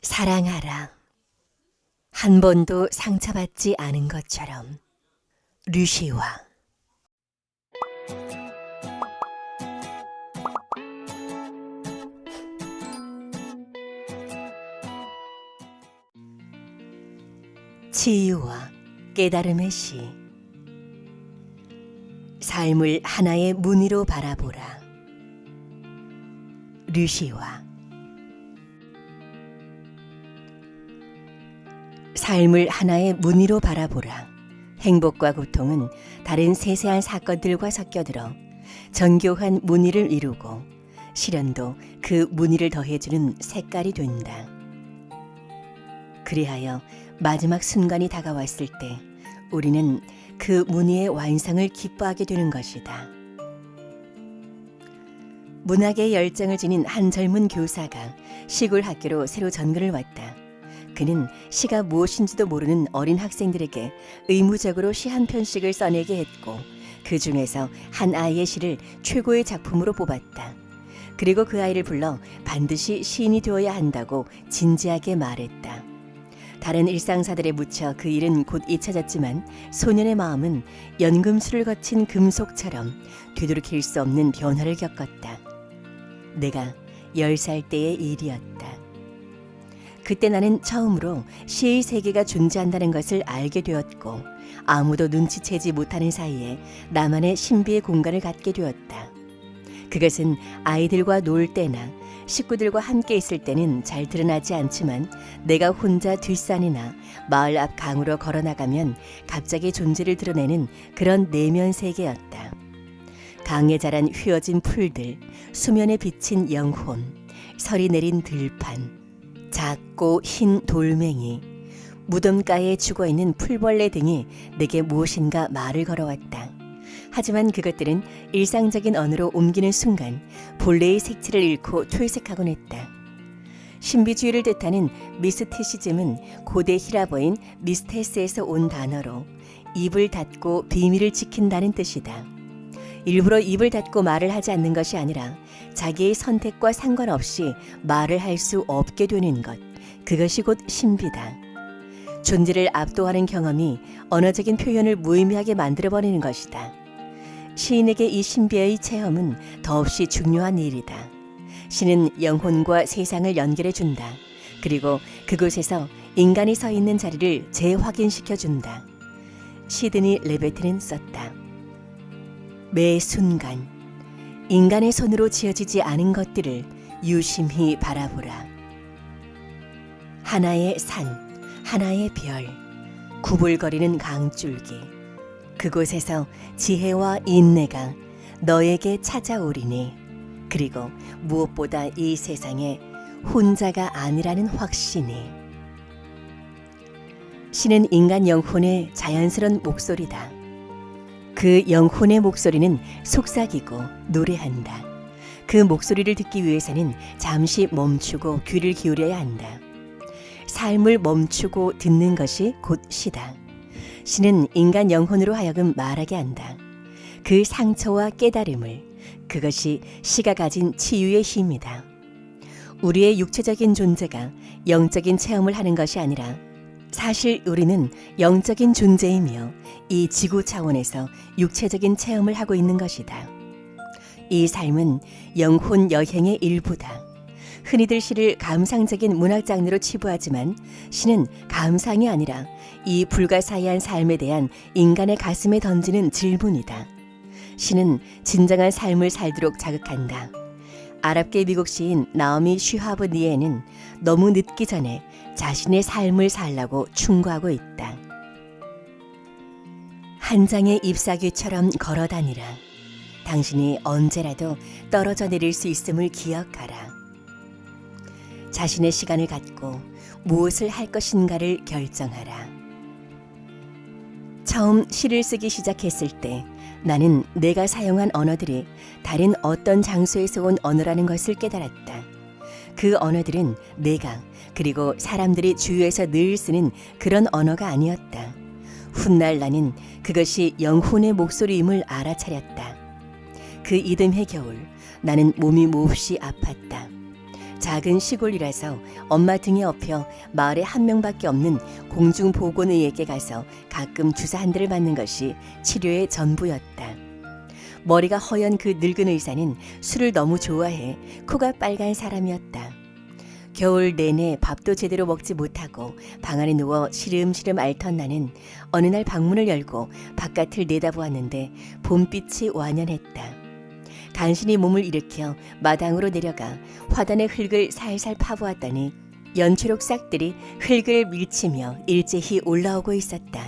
사랑하라. 한 번도 상처받지 않은 것처럼. 류시와. 치유와 깨달음의 시. 삶을 하나의 무늬로 바라보라. 류시와. 삶을 하나의 무늬로 바라보라. 행복과 고통은 다른 세세한 사건들과 섞여들어 정교한 무늬를 이루고 시련도 그 무늬를 더해주는 색깔이 된다. 그리하여 마지막 순간이 다가왔을 때 우리는 그 무늬의 완성을 기뻐하게 되는 것이다. 문학에 열정을 지닌 한 젊은 교사가 시골 학교로 새로 전근을 왔다. 그는 시가 무엇인지도 모르는 어린 학생들에게 의무적으로 시 한 편씩을 써내게 했고 그 중에서 한 아이의 시를 최고의 작품으로 뽑았다. 그리고 그 아이를 불러 반드시 시인이 되어야 한다고 진지하게 말했다. 다른 일상사들에 묻혀 그 일은 곧 잊혀졌지만 소년의 마음은 연금술을 거친 금속처럼 되돌이킬 수 없는 변화를 겪었다. 내가 10살 때의 일이었다. 그때 나는 처음으로 시의 세계가 존재한다는 것을 알게 되었고 아무도 눈치채지 못하는 사이에 나만의 신비의 공간을 갖게 되었다. 그것은 아이들과 놀 때나 식구들과 함께 있을 때는 잘 드러나지 않지만 내가 혼자 뒷산이나 마을 앞 강으로 걸어나가면 갑자기 존재를 드러내는 그런 내면 세계였다. 강에 자란 휘어진 풀들, 수면에 비친 영혼, 설이 내린 들판, 작고 흰 돌멩이, 무덤가에 죽어있는 풀벌레 등이 내게 무엇인가 말을 걸어왔다. 하지만 그것들은 일상적인 언어로 옮기는 순간 본래의 색채를 잃고 퇴색하곤 했다. 신비주의를 뜻하는 미스티시즘은 고대 히라버인 미스테스에서 온 단어로 입을 닫고 비밀을 지킨다는 뜻이다. 일부러 입을 닫고 말을 하지 않는 것이 아니라 자기의 선택과 상관없이 말을 할 수 없게 되는 것, 그것이 곧 신비다. 존재를 압도하는 경험이 언어적인 표현을 무의미하게 만들어버리는 것이다. 시인에게 이 신비의 체험은 더없이 중요한 일이다. 시는 영혼과 세상을 연결해준다. 그리고 그곳에서 인간이 서 있는 자리를 재확인시켜준다. 시드니 레베트는 썼다. 매 순간 인간의 손으로 지어지지 않은 것들을 유심히 바라보라. 하나의 산, 하나의 별, 구불거리는 강줄기, 그곳에서 지혜와 인내가 너에게 찾아오리니 그리고 무엇보다 이 세상에 혼자가 아니라는 확신이. 시는 인간 영혼의 자연스러운 목소리다. 그 영혼의 목소리는 속삭이고 노래한다. 그 목소리를 듣기 위해서는 잠시 멈추고 귀를 기울여야 한다. 삶을 멈추고 듣는 것이 곧 시다. 시는 인간 영혼으로 하여금 말하게 한다. 그 상처와 깨달음을, 그것이 시가 가진 치유의 힘이다. 우리의 육체적인 존재가 영적인 체험을 하는 것이 아니라 사실 우리는 영적인 존재이며 이 지구 차원에서 육체적인 체험을 하고 있는 것이다. 이 삶은 영혼 여행의 일부다. 흔히들 시를 감상적인 문학 장르로 치부하지만 시는 감상이 아니라 이 불가사의한 삶에 대한 인간의 가슴에 던지는 질문이다. 시는 진정한 삶을 살도록 자극한다. 아랍계 미국 시인 나오미 쉬하브 니에는 너무 늦기 전에 자신의 삶을 살라고 충고하고 있다. 한 장의 잎사귀처럼 걸어다니라. 당신이 언제라도 떨어져 내릴 수 있음을 기억하라. 자신의 시간을 갖고 무엇을 할 것인가를 결정하라. 처음 시를 쓰기 시작했을 때 나는 내가 사용한 언어들이 다른 어떤 장소에서 온 언어라는 것을 깨달았다. 그 언어들은 내가 그리고 사람들이 주위에서 늘 쓰는 그런 언어가 아니었다. 훗날 나는 그것이 영혼의 목소리임을 알아차렸다. 그 이듬해 겨울 나는 몸이 몹시 아팠다. 작은 시골이라서 엄마 등에 업혀 마을에 한 명밖에 없는 공중보건의에게 가서 가끔 주사 한 대를 맞는 것이 치료의 전부였다. 머리가 허연 그 늙은 의사는 술을 너무 좋아해 코가 빨간 사람이었다. 겨울 내내 밥도 제대로 먹지 못하고 방 안에 누워 시름시름 앓던 나는 어느 날 방문을 열고 바깥을 내다보았는데 봄빛이 완연했다. 간신히 몸을 일으켜 마당으로 내려가 화단의 흙을 살살 파보았더니 연초록 싹들이 흙을 밀치며 일제히 올라오고 있었다.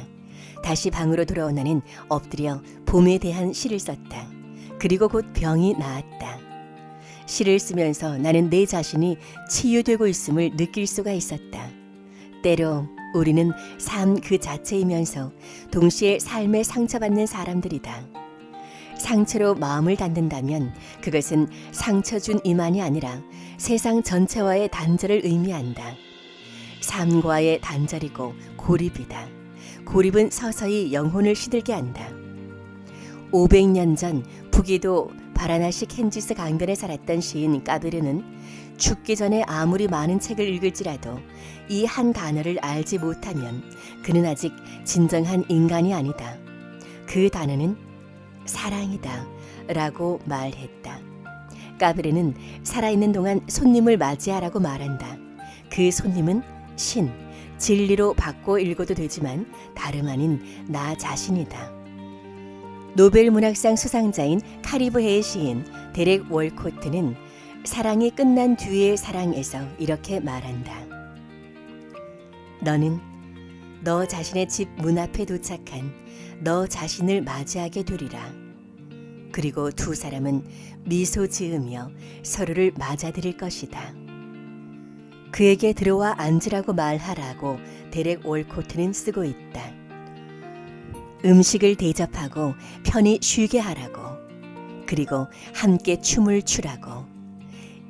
다시 방으로 돌아온 나는 엎드려 봄에 대한 시를 썼다. 그리고 곧 병이 나았다. 시를 쓰면서 나는 내 자신이 치유되고 있음을 느낄 수가 있었다. 때로 우리는 삶 그 자체이면서 동시에 삶에 상처받는 사람들이다. 상처로 마음을 닫는다면 그것은 상처 준 이만이 아니라 세상 전체와의 단절을 의미한다. 삶과의 단절이고 고립이다. 고립은 서서히 영혼을 시들게 한다. 500년 전 북이도 바라나시 캔지스 강변에 살았던 시인 까베르는 죽기 전에 아무리 많은 책을 읽을지라도 이 한 단어를 알지 못하면 그는 아직 진정한 인간이 아니다. 그 단어는 사랑이다 라고 말했다. 까베르는 살아있는 동안 손님을 맞이하라고 말한다. 그 손님은 신, 진리로 바꿔 읽어도 되지만 다름 아닌 나 자신이다. 노벨 문학상 수상자인 카리브해의 시인 데렉 월코트는 사랑이 끝난 뒤의 사랑에서 이렇게 말한다. 너는 너 자신의 집 문 앞에 도착한 너 자신을 맞이하게 되리라. 그리고 두 사람은 미소 지으며 서로를 맞아들일 것이다. 그에게 들어와 앉으라고 말하라고 데렉 월코트는 쓰고 있다. 음식을 대접하고 편히 쉬게 하라고, 그리고 함께 춤을 추라고.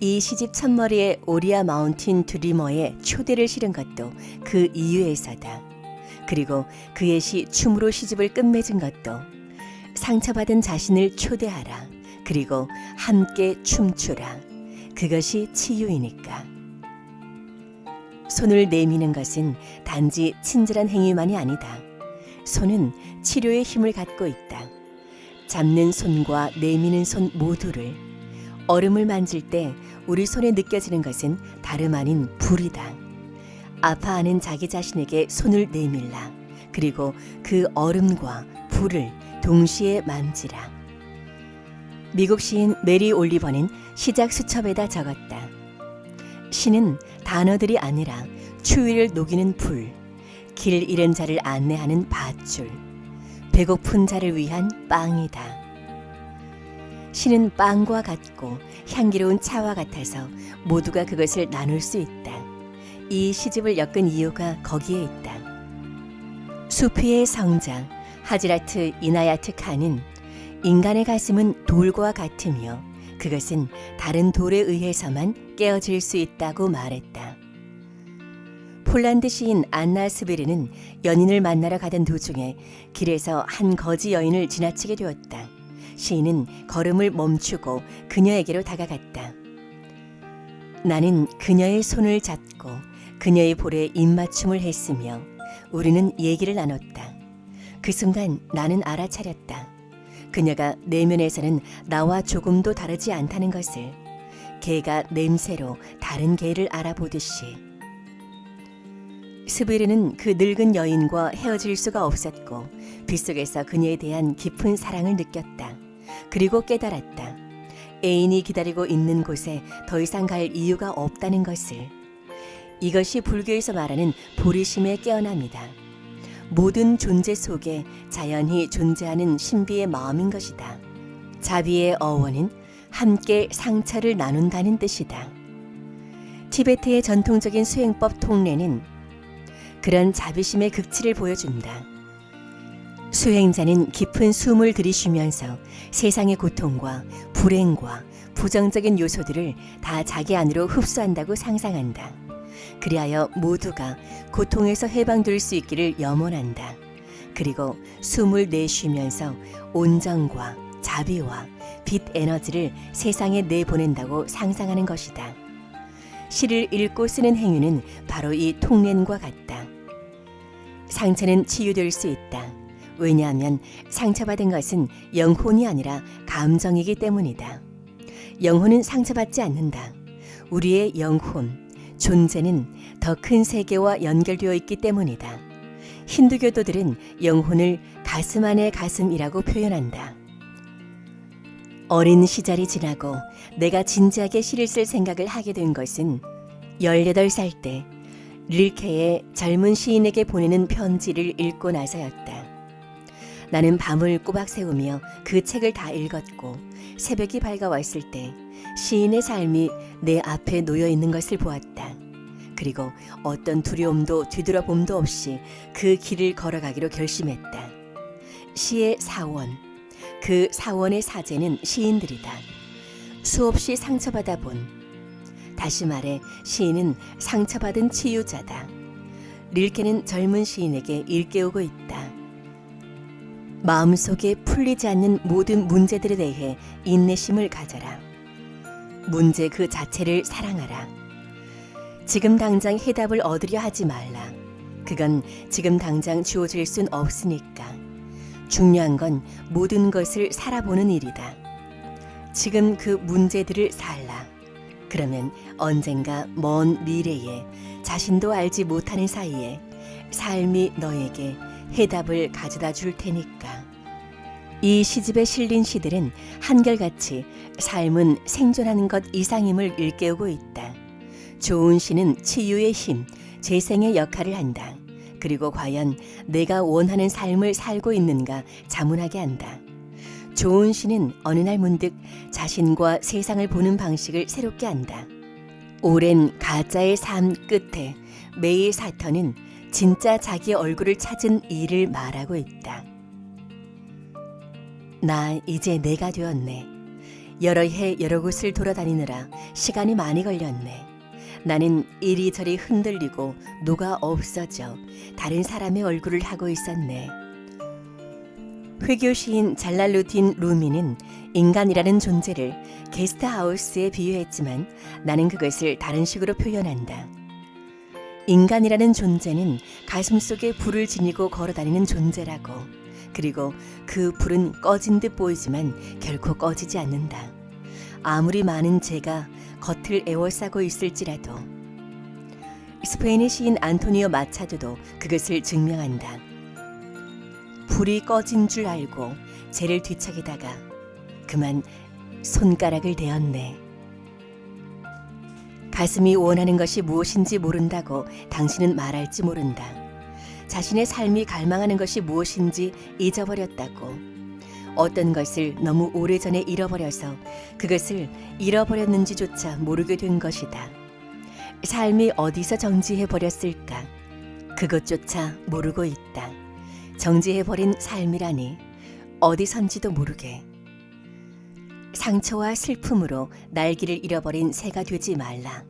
이 시집 첫머리에 오리아 마운틴 드리머의 초대를 실은 것도 그 이유에서다. 그리고 그의 시 춤으로 시집을 끝맺은 것도 상처받은 자신을 초대하라. 그리고 함께 춤추라. 그것이 치유이니까. 손을 내미는 것은 단지 친절한 행위만이 아니다. 손은 치료의 힘을 갖고 있다. 잡는 손과 내미는 손 모두를. 얼음을 만질 때 우리 손에 느껴지는 것은 다름 아닌 불이다. 아파하는 자기 자신에게 손을 내밀라. 그리고 그 얼음과 불을 동시에 만지라. 미국 시인 메리 올리버는 시작 수첩에다 적었다. 시는 단어들이 아니라 추위를 녹이는 불, 길 잃은 자를 안내하는 밧줄, 배고픈 자를 위한 빵이다. 시는 빵과 같고 향기로운 차와 같아서 모두가 그것을 나눌 수 있다. 이 시집을 엮은 이유가 거기에 있다. 수피의 성자 하지라트 이나야트 칸은 인간의 가슴은 돌과 같으며 그것은 다른 돌에 의해서만 깨어질 수 있다고 말했다. 폴란드 시인 안나 스베르는 연인을 만나러 가던 도중에 길에서 한 거지 여인을 지나치게 되었다. 시인은 걸음을 멈추고 그녀에게로 다가갔다. 나는 그녀의 손을 잡고 그녀의 볼에 입맞춤을 했으며 우리는 얘기를 나눴다. 그 순간 나는 알아차렸다. 그녀가 내면에서는 나와 조금도 다르지 않다는 것을. 개가 냄새로 다른 개를 알아보듯이. 스베르는 그 늙은 여인과 헤어질 수가 없었고 빗속에서 그녀에 대한 깊은 사랑을 느꼈다. 그리고 깨달았다. 애인이 기다리고 있는 곳에 더 이상 갈 이유가 없다는 것을. 이것이 불교에서 말하는 보리심의 깨어남이다. 모든 존재 속에 자연히 존재하는 신비의 마음인 것이다. 자비의 어원은 함께 상처를 나눈다는 뜻이다. 티베트의 전통적인 수행법 통례는 그런 자비심의 극치를 보여준다. 수행자는 깊은 숨을 들이쉬면서 세상의 고통과 불행과 부정적인 요소들을 다 자기 안으로 흡수한다고 상상한다. 그리하여 모두가 고통에서 해방될 수 있기를 염원한다. 그리고 숨을 내쉬면서 온정과 자비와 빛 에너지를 세상에 내보낸다고 상상하는 것이다. 시를 읽고 쓰는 행위는 바로 이 통례과 같다. 상처는 치유될 수 있다. 왜냐하면 상처받은 것은 영혼이 아니라 감정이기 때문이다. 영혼은 상처받지 않는다. 우리의 영혼, 존재는 더 큰 세계와 연결되어 있기 때문이다. 힌두교도들은 영혼을 가슴 안의 가슴이라고 표현한다. 어린 시절이 지나고 내가 진지하게 시를 쓸 생각을 하게 된 것은 18살 때 릴케의 젊은 시인에게 보내는 편지를 읽고 나서였다. 나는 밤을 꼬박 새우며 그 책을 다 읽었고 새벽이 밝아왔을 때 시인의 삶이 내 앞에 놓여 있는 것을 보았다. 그리고 어떤 두려움도 뒤돌아봄도 없이 그 길을 걸어가기로 결심했다. 시의 사원, 그 사원의 사제는 시인들이다. 수없이 상처받아 본, 다시 말해 시인은 상처받은 치유자다. 릴케는 젊은 시인에게 일깨우고 있다. 마음속에 풀리지 않는 모든 문제들에 대해 인내심을 가져라. 문제 그 자체를 사랑하라. 지금 당장 해답을 얻으려 하지 말라. 그건 지금 당장 주어질 순 없으니까. 중요한 건 모든 것을 살아보는 일이다. 지금 그 문제들을 살라. 그러면 언젠가 먼 미래에 자신도 알지 못하는 사이에 삶이 너에게 해답을 가져다 줄 테니까. 이 시집에 실린 시들은 한결같이 삶은 생존하는 것 이상임을 일깨우고 있다. 좋은 시는 치유의 힘, 재생의 역할을 한다. 그리고 과연 내가 원하는 삶을 살고 있는가 자문하게 한다. 좋은 시는 어느 날 문득 자신과 세상을 보는 방식을 새롭게 한다. 오랜 가짜의 삶 끝에 메이 사터는 진짜 자기 얼굴을 찾은 일을 말하고 있다. 나 이제 내가 되었네. 여러 해 여러 곳을 돌아다니느라 시간이 많이 걸렸네. 나는 이리저리 흔들리고 녹아 없어져 다른 사람의 얼굴을 하고 있었네. 회교 시인 잘랄루딘 루미는 인간이라는 존재를 게스트하우스에 비유했지만 나는 그것을 다른 식으로 표현한다. 인간이라는 존재는 가슴속에 불을 지니고 걸어다니는 존재라고. 그리고 그 불은 꺼진 듯 보이지만 결코 꺼지지 않는다. 아무리 많은 재가 겉을 에워싸고 있을지라도. 스페인의 시인 안토니오 마차도도 그것을 증명한다. 불이 꺼진 줄 알고 재를 뒤척이다가 그만 손가락을 대었네. 가슴이 원하는 것이 무엇인지 모른다고 당신은 말할지 모른다. 자신의 삶이 갈망하는 것이 무엇인지 잊어버렸다고. 어떤 것을 너무 오래전에 잃어버려서 그것을 잃어버렸는지조차 모르게 된 것이다. 삶이 어디서 정지해버렸을까? 그것조차 모르고 있다. 정지해버린 삶이라니 어디선지도 모르게. 상처와 슬픔으로 날기를 잃어버린 새가 되지 말라.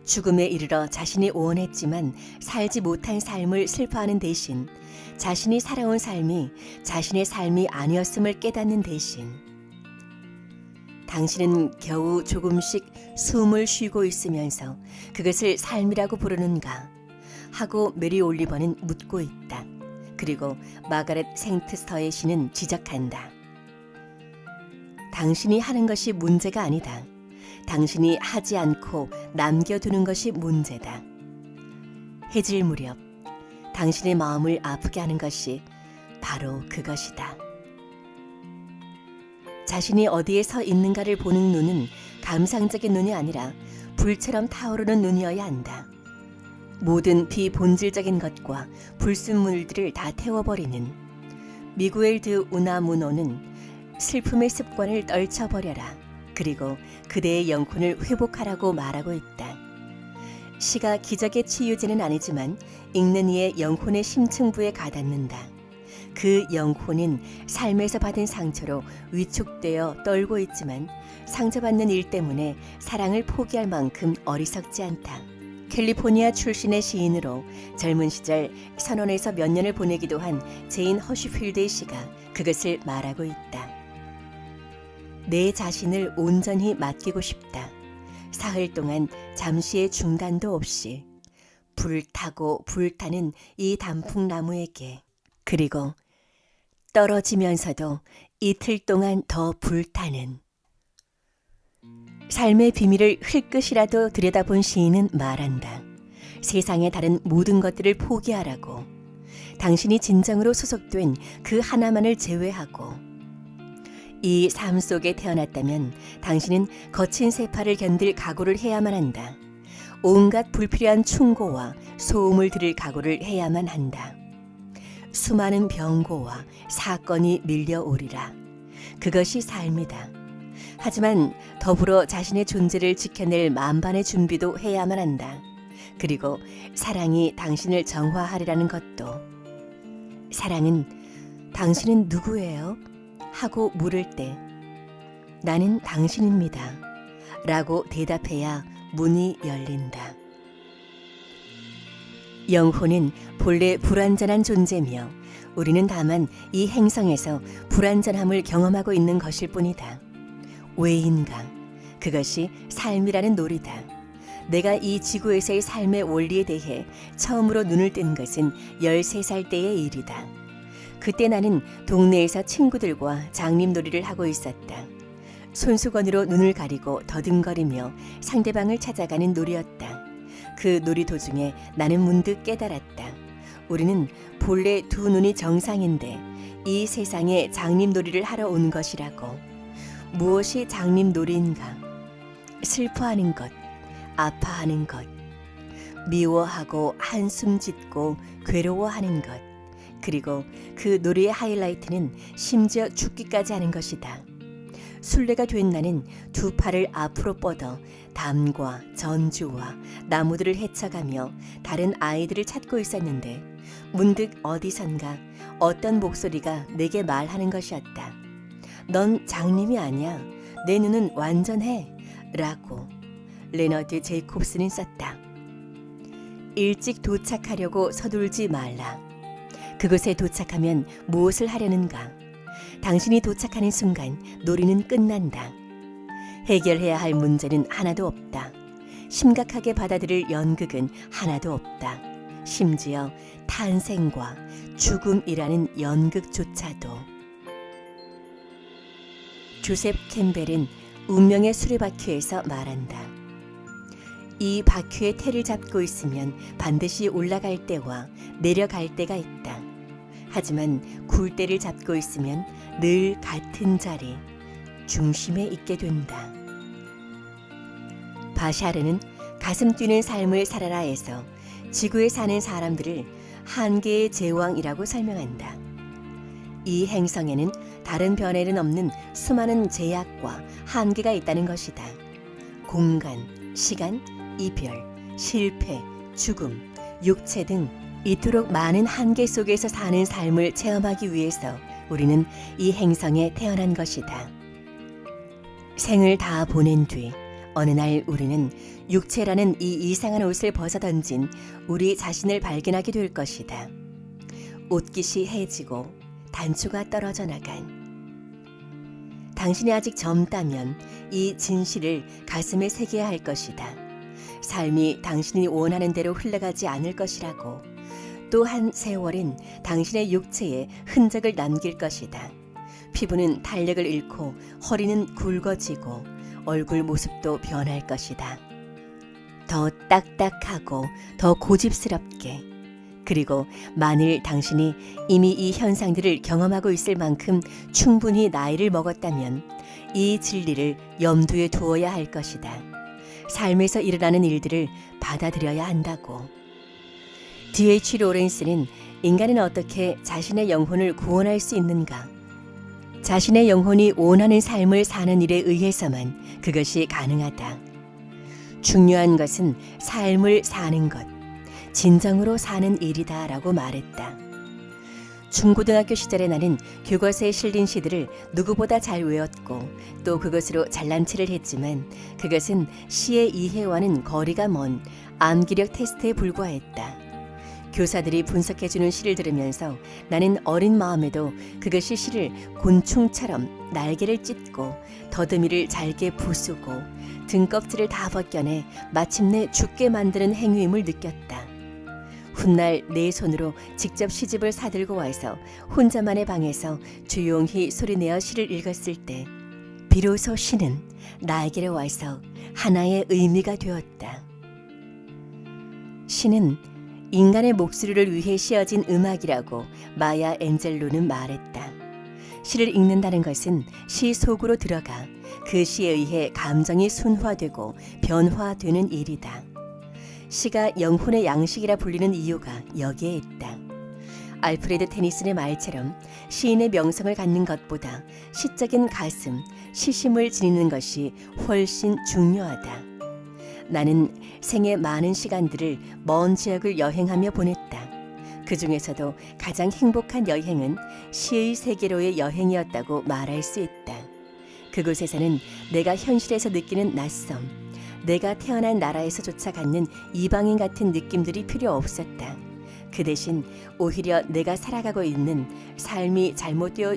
죽음에 이르러 자신이 원했지만 살지 못한 삶을 슬퍼하는 대신 자신이 살아온 삶이 자신의 삶이 아니었음을 깨닫는 대신 당신은 겨우 조금씩 숨을 쉬고 있으면서 그것을 삶이라고 부르는가 하고 메리 올리버는 묻고 있다. 그리고 마가렛 생트스터의 시는 지적한다. 당신이 하는 것이 문제가 아니다. 당신이 하지 않고 남겨두는 것이 문제다. 해질 무렵 당신의 마음을 아프게 하는 것이 바로 그것이다. 자신이 어디에 서 있는가를 보는 눈은 감상적인 눈이 아니라 불처럼 타오르는 눈이어야 한다. 모든 비본질적인 것과 불순물들을 다 태워버리는 미구엘 드 우나무노는 슬픔의 습관을 떨쳐버려라. 그리고 그대의 영혼을 회복하라고 말하고 있다. 시가 기적의 치유제는 아니지만 읽는 이의 영혼의 심층부에 가닿는다. 그 영혼은 삶에서 받은 상처로 위축되어 떨고 있지만 상처받는 일 때문에 사랑을 포기할 만큼 어리석지 않다. 캘리포니아 출신의 시인으로 젊은 시절 선원에서 몇 년을 보내기도 한 제인 허쉬필드의 시가 그것을 말하고 있다. 내 자신을 온전히 맡기고 싶다. 사흘 동안 잠시의 중단도 없이 불타고 불타는 이 단풍나무에게, 그리고 떨어지면서도 이틀 동안 더 불타는 삶의 비밀을 흘끗이라도 들여다본 시인은 말한다. 세상의 다른 모든 것들을 포기하라고. 당신이 진정으로 소속된 그 하나만을 제외하고. 이 삶 속에 태어났다면 당신은 거친 세파를 견딜 각오를 해야만 한다. 온갖 불필요한 충고와 소음을 들을 각오를 해야만 한다. 수많은 병고와 사건이 밀려오리라. 그것이 삶이다. 하지만 더불어 자신의 존재를 지켜낼 만반의 준비도 해야만 한다. 그리고 사랑이 당신을 정화하리라는 것도. 사랑은 당신은 누구예요? 하고 물을 때 나는 당신입니다. 라고 대답해야 문이 열린다. 영혼은 본래 불완전한 존재며 우리는 다만 이 행성에서 불완전함을 경험하고 있는 것일 뿐이다. 왜인가? 그것이 삶이라는 놀이다. 내가 이 지구에서의 삶의 원리에 대해 처음으로 눈을 뜬 것은 13살 때의 일이다. 그때 나는 동네에서 친구들과 장님놀이를 하고 있었다. 손수건으로 눈을 가리고 더듬거리며 상대방을 찾아가는 놀이였다. 그 놀이 도중에 나는 문득 깨달았다. 우리는 본래 두 눈이 정상인데 이 세상에 장님놀이를 하러 온 것이라고. 무엇이 장님놀이인가? 슬퍼하는 것, 아파하는 것, 미워하고 한숨 짓고 괴로워하는 것, 그리고 그 놀이의 하이라이트는 심지어 죽기까지 하는 것이다. 순례가 된 나는 두 팔을 앞으로 뻗어 담과 전주와 나무들을 헤쳐가며 다른 아이들을 찾고 있었는데 문득 어디선가 어떤 목소리가 내게 말하는 것이었다. 넌 장님이 아니야. 내 눈은 완전해. 라고 레너드 제이콥스는 썼다. 일찍 도착하려고 서둘지 말라. 그곳에 도착하면 무엇을 하려는가? 당신이 도착하는 순간 놀이는 끝난다. 해결해야 할 문제는 하나도 없다. 심각하게 받아들일 연극은 하나도 없다. 심지어 탄생과 죽음이라는 연극조차도. 조셉 캠벨은 운명의 수레바퀴에서 말한다. 이 바퀴의 테를 잡고 있으면 반드시 올라갈 때와 내려갈 때가 있다. 하지만 굴대를 잡고 있으면 늘 같은 자리, 중심에 있게 된다. 바샤르는 가슴 뛰는 삶을 살아라에서 지구에 사는 사람들을 한계의 제왕이라고 설명한다. 이 행성에는 다른 변에는 없는 수많은 제약과 한계가 있다는 것이다. 공간, 시간, 이별, 실패, 죽음, 육체 등 이토록 많은 한계 속에서 사는 삶을 체험하기 위해서 우리는 이 행성에 태어난 것이다. 생을 다 보낸 뒤 어느 날 우리는 육체라는 이 이상한 옷을 벗어던진 우리 자신을 발견하게 될 것이다. 옷깃이 해지고 단추가 떨어져 나간. 당신이 아직 젊다면 이 진실을 가슴에 새겨야 할 것이다. 삶이 당신이 원하는 대로 흘러가지 않을 것이라고. 또한 세월은 당신의 육체에 흔적을 남길 것이다. 피부는 탄력을 잃고 허리는 굵어지고 얼굴 모습도 변할 것이다. 더 딱딱하고 더 고집스럽게. 그리고 만일 당신이 이미 이 현상들을 경험하고 있을 만큼 충분히 나이를 먹었다면 이 진리를 염두에 두어야 할 것이다. 삶에서 일어나는 일들을 받아들여야 한다고. D.H. 로렌스는 인간은 어떻게 자신의 영혼을 구원할 수 있는가? 자신의 영혼이 원하는 삶을 사는 일에 의해서만 그것이 가능하다. 중요한 것은 삶을 사는 것, 진정으로 사는 일이다 라고 말했다. 중고등학교 시절에 나는 교과서에 실린 시들을 누구보다 잘 외웠고 또 그것으로 잘난 체를 했지만 그것은 시의 이해와는 거리가 먼 암기력 테스트에 불과했다. 교사들이 분석해주는 시를 들으면서 나는 어린 마음에도 그것이 시를 곤충처럼 날개를 찢고 더듬이를 잘게 부수고 등껍질을 다 벗겨내 마침내 죽게 만드는 행위임을 느꼈다. 훗날 내 손으로 직접 시집을 사들고 와서 혼자만의 방에서 조용히 소리내어 시를 읽었을 때 비로소 시는 나에게로 와서 하나의 의미가 되었다. 시는 인간의 목소리를 위해 씌어진 음악이라고 마야 앤젤로는 말했다. 시를 읽는다는 것은 시 속으로 들어가 그 시에 의해 감정이 순화되고 변화되는 일이다. 시가 영혼의 양식이라 불리는 이유가 여기에 있다. 알프레드 테니슨의 말처럼 시인의 명성을 갖는 것보다 시적인 가슴, 시심을 지니는 것이 훨씬 중요하다. 나는 생애 많은 시간들을 먼 지역을 여행하며 보냈다. 그 중에서도 가장 행복한 여행은 시의 세계로의 여행이었다고 말할 수 있다. 그곳에서는 내가 현실에서 느끼는 낯섦, 내가 태어난 나라에서조차 갖는 이방인 같은 느낌들이 필요 없었다. 그 대신 오히려 내가 살아가고 있는 삶이 잘못되어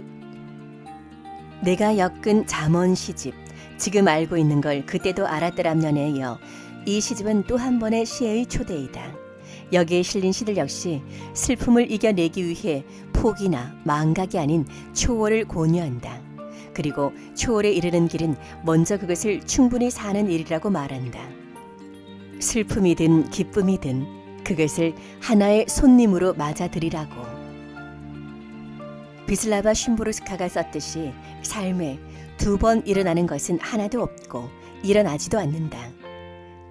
내가 엮은 잠언 시집, 지금 알고 있는 걸 그때도 알았더란 면에 이어 이 시집은 또 한 번의 시의 초대이다. 여기에 실린 시들 역시 슬픔을 이겨내기 위해 포기나 망각이 아닌 초월을 권유한다. 그리고 초월에 이르는 길은 먼저 그것을 충분히 사는 일이라고 말한다. 슬픔이든 기쁨이든 그것을 하나의 손님으로 맞아들이라고. 비슬라바 쉼보르스카가 썼듯이 삶에 두 번 일어나는 것은 하나도 없고 일어나지도 않는다.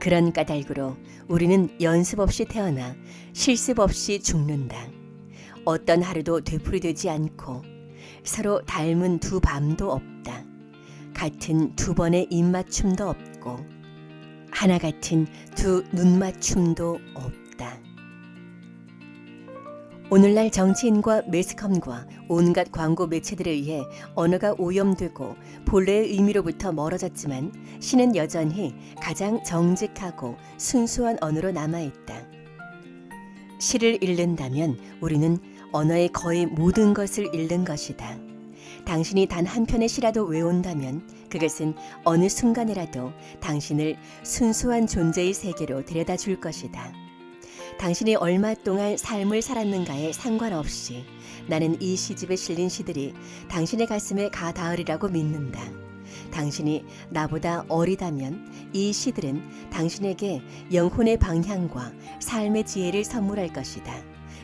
그런 까닭으로 우리는 연습 없이 태어나 실습 없이 죽는다. 어떤 하루도 되풀이되지 않고 서로 닮은 두 밤도 없다. 같은 두 번의 입맞춤도 없고 하나 같은 두 눈맞춤도 없다. 오늘날 정치인과 매스컴과 온갖 광고 매체들에 의해 언어가 오염되고 본래의 의미로부터 멀어졌지만 시는 여전히 가장 정직하고 순수한 언어로 남아있다. 시를 읽는다면 우리는 언어의 거의 모든 것을 읽는 것이다. 당신이 단 한 편의 시라도 외운다면 그것은 어느 순간이라도 당신을 순수한 존재의 세계로 데려다 줄 것이다. 당신이 얼마 동안 삶을 살았는가에 상관없이 나는 이 시집에 실린 시들이 당신의 가슴에 가 닿으리라고 믿는다. 당신이 나보다 어리다면 이 시들은 당신에게 영혼의 방향과 삶의 지혜를 선물할 것이다.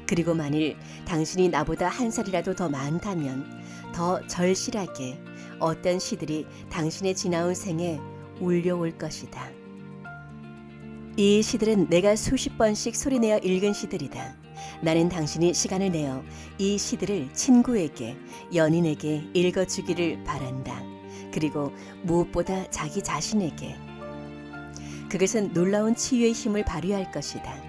그리고 만일 당신이 나보다 한 살이라도 더 많다면 더 절실하게 어떤 시들이 당신의 지나온 생에 울려올 것이다. 이 시들은 내가 수십 번씩 소리내어 읽은 시들이다. 나는 당신이 시간을 내어 이 시들을 친구에게, 연인에게 읽어주기를 바란다. 그리고 무엇보다 자기 자신에게. 그것은 놀라운 치유의 힘을 발휘할 것이다.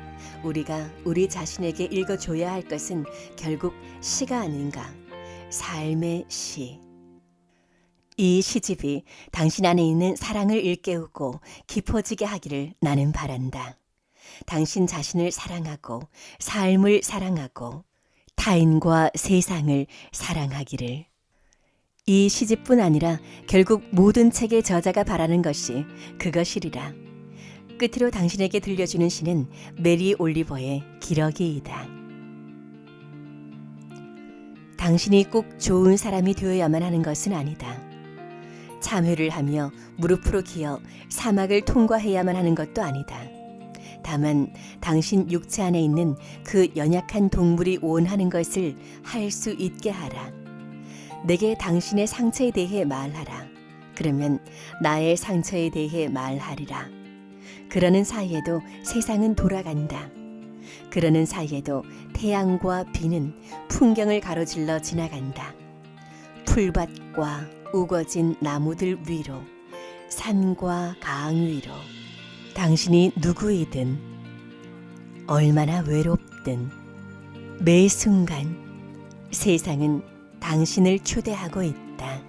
우리가 우리 자신에게 읽어줘야 할 것은 결국 시가 아닌가. 삶의 시. 이 시집이 당신 안에 있는 사랑을 일깨우고 깊어지게 하기를 나는 바란다. 당신 자신을 사랑하고 삶을 사랑하고 타인과 세상을 사랑하기를. 이 시집뿐 아니라 결국 모든 책의 저자가 바라는 것이 그것이리라. 끝으로 당신에게 들려주는 시는 메리 올리버의 기러기이다. 당신이 꼭 좋은 사람이 되어야만 하는 것은 아니다. 참회를 하며 무릎으로 기어 사막을 통과해야만 하는 것도 아니다. 다만 당신 육체 안에 있는 그 연약한 동물이 원하는 것을 할 수 있게 하라. 내게 당신의 상처에 대해 말하라. 그러면 나의 상처에 대해 말하리라. 그러는 사이에도 세상은 돌아간다. 그러는 사이에도 태양과 비는 풍경을 가로질러 지나간다. 풀밭과 우거진 나무들 위로, 산과 강 위로. 당신이 누구이든 얼마나 외롭든 매 순간 세상은 당신을 초대하고 있다.